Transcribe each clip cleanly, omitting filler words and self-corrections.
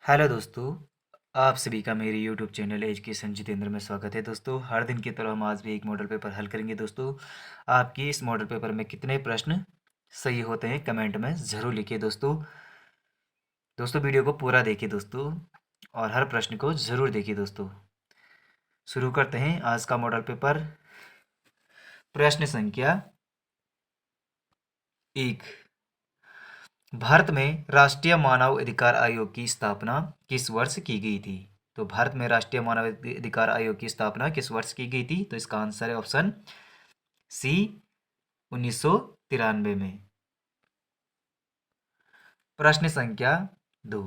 Hello दोस्तों। आप सभी का मेरे यूट्यूब चैनल एजुकेशन जितेंद्र में स्वागत है। दोस्तों, हर दिन की तरह हम आज भी एक मॉडल पेपर हल करेंगे। दोस्तों, आपकी इस मॉडल पेपर में कितने प्रश्न सही होते हैं कमेंट में ज़रूर लिखिए। दोस्तों दोस्तों वीडियो को पूरा देखिए दोस्तों, और हर प्रश्न को ज़रूर देखिए। दोस्तों, शुरू करते हैं आज का मॉडल पेपर। प्रश्न संख्या 1। भारत में राष्ट्रीय मानव अधिकार आयोग की स्थापना किस वर्ष की गई थी? तो भारत में राष्ट्रीय मानव अधिकार आयोग की स्थापना किस वर्ष की गई थी? तो इसका आंसर है ऑप्शन सी, 1993 में। प्रश्न संख्या 2।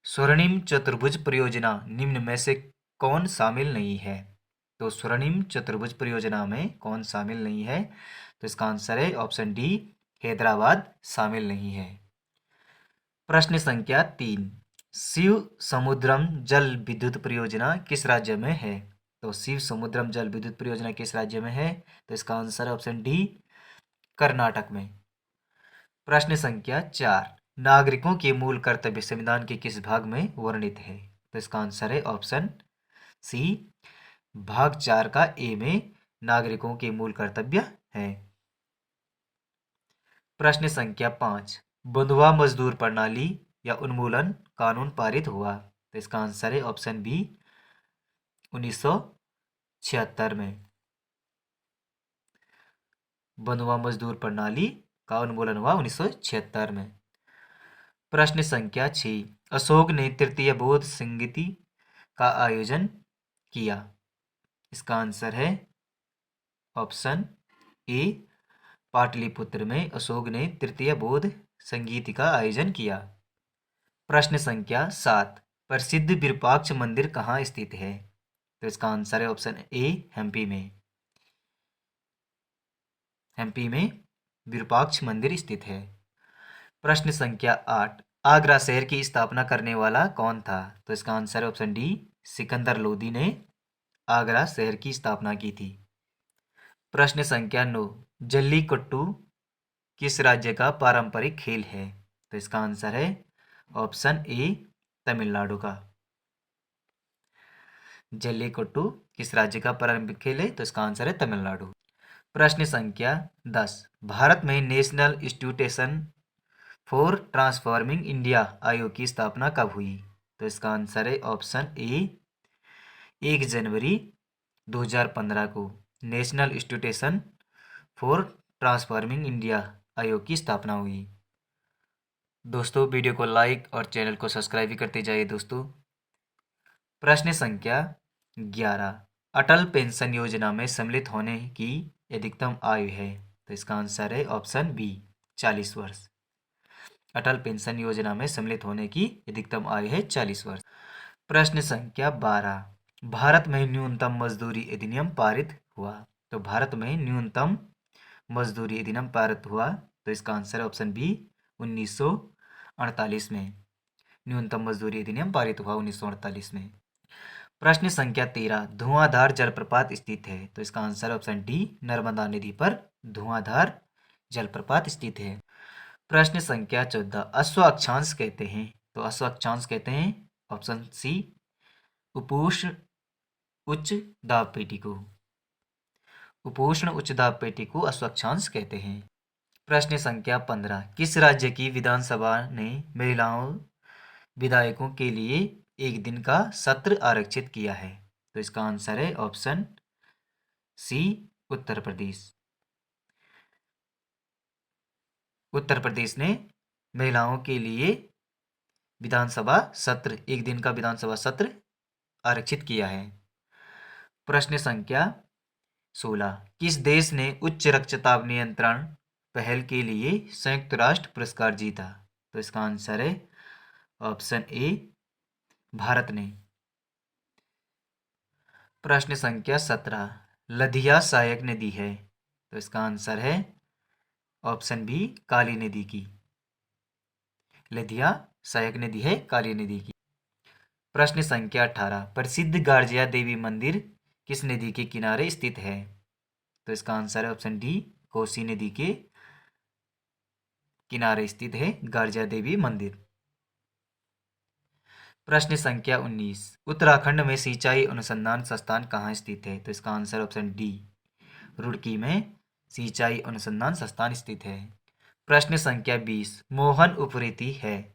स्वर्णिम चतुर्भुज परियोजना निम्न में से कौन शामिल नहीं है? तो स्वर्णिम चतुर्भुज परियोजना में कौन शामिल नहीं है? तो इसका आंसर है ऑप्शन डी, हैदराबाद शामिल नहीं है। प्रश्न संख्या 3। शिव समुद्रम जल विद्युत परियोजना किस राज्य में है? तो शिव समुद्रम जल विद्युत परियोजना किस राज्य में है? तो इसका आंसर है ऑप्शन डी, कर्नाटक में। प्रश्न संख्या 4। नागरिकों के मूल कर्तव्य संविधान के किस भाग में वर्णित है? तो इसका आंसर है ऑप्शन सी, भाग 4 का ए में नागरिकों के मूल कर्तव्य है। प्रश्न संख्या 5। बंधुआ मजदूर प्रणाली या उन्मूलन कानून पारित हुआ? तो इसका आंसर है ऑप्शन बी, 1976 में। बंधुआ मजदूर प्रणाली का उन्मूलन हुआ 1976 में। प्रश्न संख्या 6। अशोक ने तृतीय बौद्ध संगीति का आयोजन किया? इसका आंसर है ऑप्शन ए, पाटलिपुत्र में अशोक ने तृतीय बौद्ध संगीत का आयोजन किया। प्रश्न संख्या 7। प्रसिद्ध विरूपाक्ष मंदिर कहाँ स्थित है? तो इसका आंसर है ऑप्शन ए, एमपी में विरूपाक्ष मंदिर स्थित है। प्रश्न संख्या 8। आगरा शहर की स्थापना करने वाला कौन था? तो इसका आंसर है ऑप्शन डी, सिकंदर लोदी ने आगरा शहर की स्थापना की थी। प्रश्न संख्या 9। जल्लीकट्टू किस राज्य का पारंपरिक खेल है? तो इसका आंसर है ऑप्शन ए, तमिलनाडु का। जल्लीकट्टू किस राज्य का पारंपरिक खेल है? तो इसका आंसर है तमिलनाडु। प्रश्न संख्या 10। भारत में national institution for transforming India आयोग की स्थापना कब हुई? तो इसका आंसर है ऑप्शन ए, 1 जनवरी 2015 को national institution for transforming India आयोग की स्थापना हुई। दोस्तों, वीडियो को लाइक और चैनल को सब्सक्राइब भी करते जाइए। दोस्तों, प्रश्न संख्या 11। अटल पेंशन योजना में सम्मिलित होने की अधिकतम आयु है? तो इसका आंसर है ऑप्शन बी, 40 वर्ष। अटल पेंशन योजना में सम्मिलित होने की अधिकतम आयु है 40 वर्ष। प्रश्न संख्या 12। भारत में न्यूनतम मजदूरी अधिनियम पारित हुआ? तो भारत में न्यूनतम मजदूरी अधिनियम पारित हुआ, तो इसका आंसर है ऑप्शन बी, 1948 में। न्यूनतम मजदूरी अधिनियम पारित हुआ 1948 में। प्रश्न संख्या 13। धुआंधार जलप्रपात स्थित है? तो इसका आंसर ऑप्शन डी, नर्मदा नदी पर धुआंधार जलप्रपात स्थित है। प्रश्न संख्या 14। अश्व अक्षांश कहते हैं? तो अश्व अक्षांश कहते हैं ऑप्शन सी, उपोष्ण उच्च दाब पेटी को। उपोष्ण उच्च दाब पेटी को अश्व अक्षांश कहते हैं। प्रश्न संख्या 15। किस राज्य की विधानसभा ने महिलाओं विधायकों के लिए एक दिन का सत्र आरक्षित किया है? तो इसका आंसर है ऑप्शन सी, उत्तर प्रदेश। उत्तर प्रदेश ने महिलाओं के लिए विधानसभा सत्र, एक दिन का विधानसभा सत्र आरक्षित किया है। प्रश्न संख्या 16। किस देश ने उच्च रक्तचाप नियंत्रण पहल के लिए संयुक्त राष्ट्र पुरस्कार जीता? तो इसका आंसर है ऑप्शन ए, भारत ने। प्रश्न संख्या 17। लधिया सहायक नदी है? तो इसका आंसर है ऑप्शन बी, काली नदी की। लधिया सहायक नदी है काली नदी की। प्रश्न संख्या 18। प्रसिद्ध गार्जिया देवी मंदिर किस नदी के किनारे स्थित है? तो इसका आंसर है ऑप्शन डी, कोसी नदी के किनारे स्थित है गार्जिया देवी मंदिर। प्रश्न संख्या 19, उत्तराखंड में सिंचाई अनुसंधान संस्थान कहाँ स्थित है? तो इसका आंसर ऑप्शन डी, रुड़की में सिंचाई अनुसंधान संस्थान स्थित है। प्रश्न संख्या 20, मोहन उप्रेती है?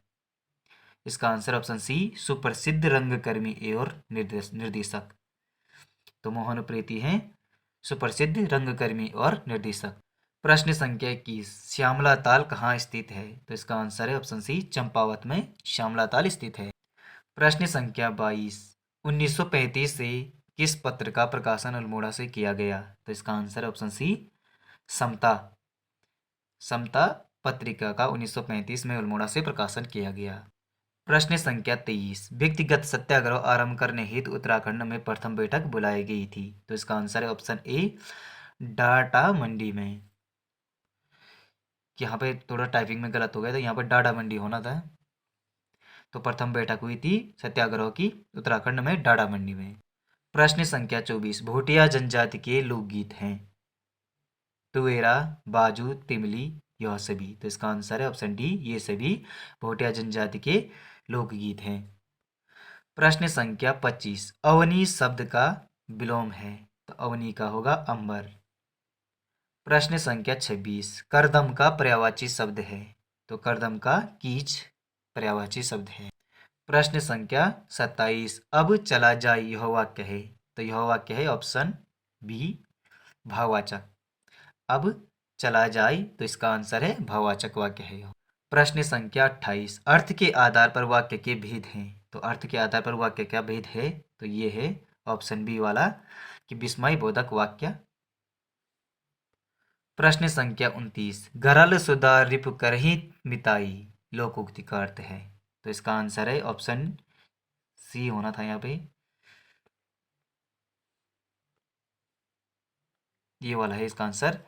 इसका आंसर ऑप्शन सी, सुप्रसिद्ध रंगकर्मी और निर्देशक। तो मोहन उप्रेती हैं सुप्रसिद्ध रंगकर्मी और निर्देशक। प्रश्न संख्या 21, श्यामला ताल कहाँ स्थित है? तो इसका आंसर है ऑप्शन सी, चंपावत में श्यामला ताल स्थित है। प्रश्न संख्या 22, 1935 से किस पत्र का प्रकाशन अल्मोड़ा से किया गया? तो इसका आंसर है ऑप्शन सी, समता। समता पत्रिका का 1935 में अल्मोड़ा से प्रकाशन किया गया। प्रश्न संख्या 23, व्यक्तिगत सत्याग्रह आरंभ करने हेतु उत्तराखंड में प्रथम बैठक बुलाई गई थी? तो इसका आंसर है ऑप्शन ए, डाटा मंडी में। यहाँ पे थोड़ा टाइपिंग में गलत हो गया था, यहाँ पे डाडा मंडी होना था। तो प्रथम बैठक हुई थी सत्याग्रह की उत्तराखंड में डाडा मंडी में। प्रश्न संख्या 24, भोटिया जनजाति के लोकगीत हैं? तुएरा, बाजू, तिमली, यह सभी। तो इसका आंसर है ऑप्शन डी, ये सभी भोटिया जनजाति के लोकगीत हैं। प्रश्न संख्या 25, अवनी शब्द का विलोम है? तो अवनी का होगा अंबर। प्रश्न संख्या 26, करदम का पर्यायवाची शब्द है? तो करदम का कीच पर्यायवाची शब्द है। प्रश्न संख्या 27, अब चला जाए यह वाक्य है? तो यह वाक्य है ऑप्शन बी, भाववाचक। अब चला जाए, तो इसका आंसर है भाववाचक वाक्य है यह। प्रश्न संख्या 28, अर्थ के आधार पर वाक्य के भेद हैं? तो अर्थ के आधार पर वाक्य क्या भेद है? तो ये है ऑप्शन बी वाला कि विस्मय बोधक वाक्य। प्रश्न संख्या 29, गरल सुधा रिपु करहि मिताई लोकोक्ति का अर्थ है? तो इसका आंसर है ऑप्शन सी होना था यहाँ पे, ये वाला है इसका आंसर,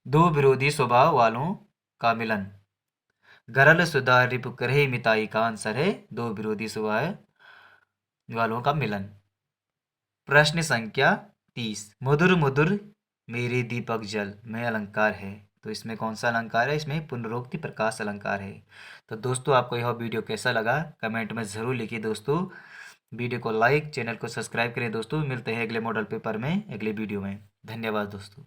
दो विरोधी स्वभाव वालों का मिलन। गरल सुधा रिपु करहि मिताई का आंसर है दो विरोधी स्वभाव वालों का मिलन। प्रश्न संख्या 30, मुदुर मुदुर मेरे दीपक जल में अलंकार है? तो इसमें कौन सा अलंकार है? इसमें पुनरोक्ति प्रकाश अलंकार है। तो दोस्तों, आपको यह वीडियो कैसा लगा कमेंट में ज़रूर लिखिए दोस्तों। वीडियो को लाइक, चैनल को सब्सक्राइब करें दोस्तों। मिलते हैं अगले मॉडल पेपर में, अगले वीडियो में। धन्यवाद दोस्तों।